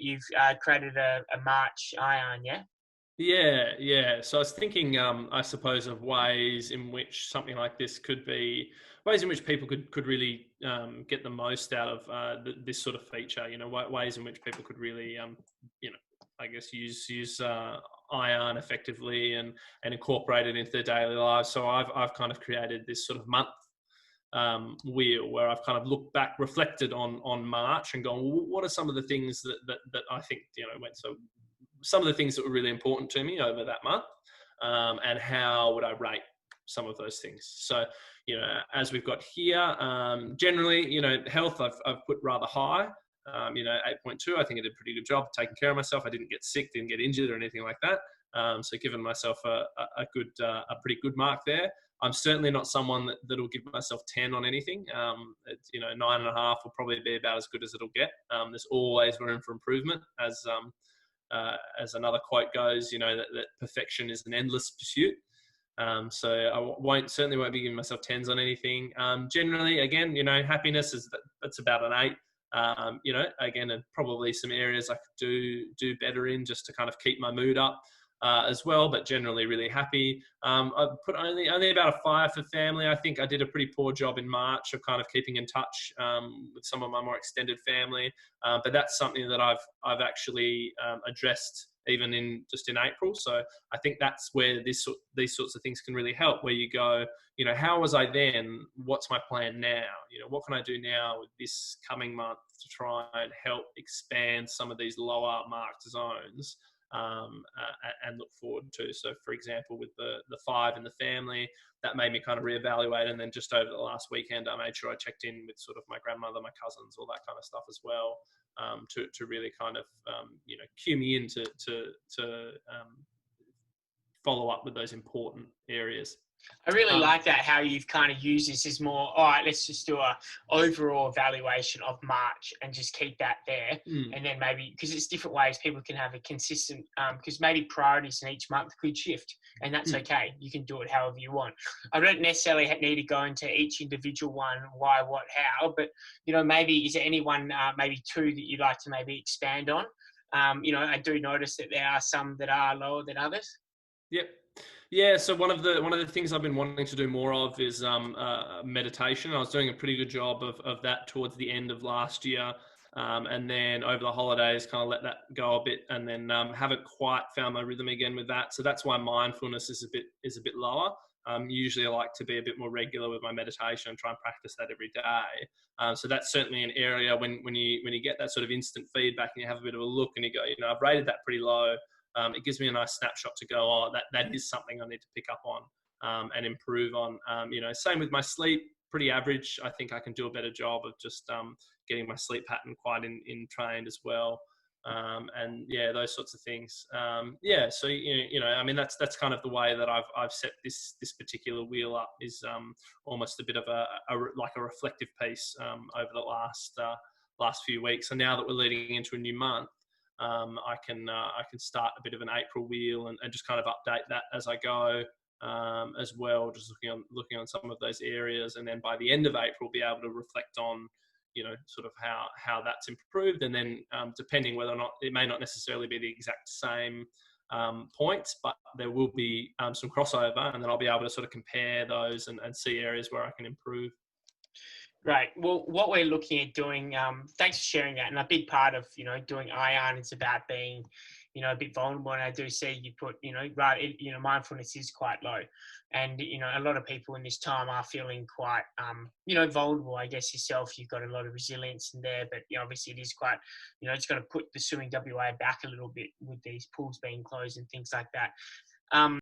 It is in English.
you've created a March iyarn, yeah? Yeah. So I was thinking, I suppose, of ways in which something like this could be, ways in which people could really get the most out of this sort of feature. Ways in which people could really, I guess use iyarn effectively and incorporate it into their daily lives. So I've kind of created this sort of month wheel where I've kind of looked back, reflected on March, and gone, well, what are some of the things that I think went so. Some of the things that were really important to me over that month, and how would I rate some of those things. So, as we've got here, generally, health I've put rather high. 8.2. I think I did a pretty good job taking care of myself. I didn't get sick, didn't get injured or anything like that. So giving myself a pretty good mark there. I'm certainly not someone that'll give myself 10 on anything. 9.5 will probably be about as good as it'll get. There's always room for improvement, as another quote goes, that perfection is an endless pursuit. So I certainly won't be giving myself 10s on anything. Generally, again, happiness that's about an 8. Again, and probably some areas I could do better in, just to kind of keep my mood up as well. But generally, really happy. I put only about a 5 for family. I think I did a pretty poor job in March of kind of keeping in touch with some of my more extended family. But that's something that I've actually addressed even in April. So I think that's where these sorts of things can really help, where you go, how was I then? What's my plan now? What can I do now with this coming month to try and help expand some of these lower marked zones, and look forward to. So, for example, with the 5 in the family, that made me kind of reevaluate. And then just over the last weekend, I made sure I checked in with sort of my grandmother, my cousins, all that kind of stuff as well, to really kind of cue me in to follow up with those important areas. I really like that, how you've kind of used this as more, all right, let's just do a overall evaluation of March and just keep that there. And then maybe, because it's different ways people can have a consistent, because maybe priorities in each month could shift, and that's okay. You can do it however you want. I don't necessarily need to go into each individual one, why, what, how, but, maybe is there any one, maybe 2 that you'd like to maybe expand on? I do notice that there are some that are lower than others. Yep. Yeah, so one of the things I've been wanting to do more of is meditation. I was doing a pretty good job of that towards the end of last year, and then over the holidays, kind of let that go a bit, and then haven't quite found my rhythm again with that. So that's why mindfulness is a bit lower. Usually, I like to be a bit more regular with my meditation and try and practice that every day. So that's certainly an area when you get that sort of instant feedback and you have a bit of a look and you go, I've rated that pretty low. It gives me a nice snapshot to go, that is something I need to pick up on and improve on. Same with my sleep, pretty average. I think I can do a better job of just getting my sleep pattern quite in trained as well. And yeah, those sorts of things. So that's kind of the way that I've set this particular wheel up, is almost a bit of a reflective piece over the last few weeks. And now that we're leading into a new month, I can start a bit of an April wheel and just kind of update that as I go, as well, just looking on some of those areas, and then by the end of April be able to reflect on sort of how that's improved, and then depending whether or not it may not necessarily be the exact same points, but there will be some crossover, and then I'll be able to sort of compare those and see areas where I can improve. Right. Well, what we're looking at doing, thanks for sharing that. And a big part of, doing iyarn is about being, a bit vulnerable. And I do see you put, mindfulness is quite low. And, a lot of people in this time are feeling quite, vulnerable. I guess yourself, you've got a lot of resilience in there, but obviously it is quite, it's going to put the swimming WA back a little bit with these pools being closed and things like that.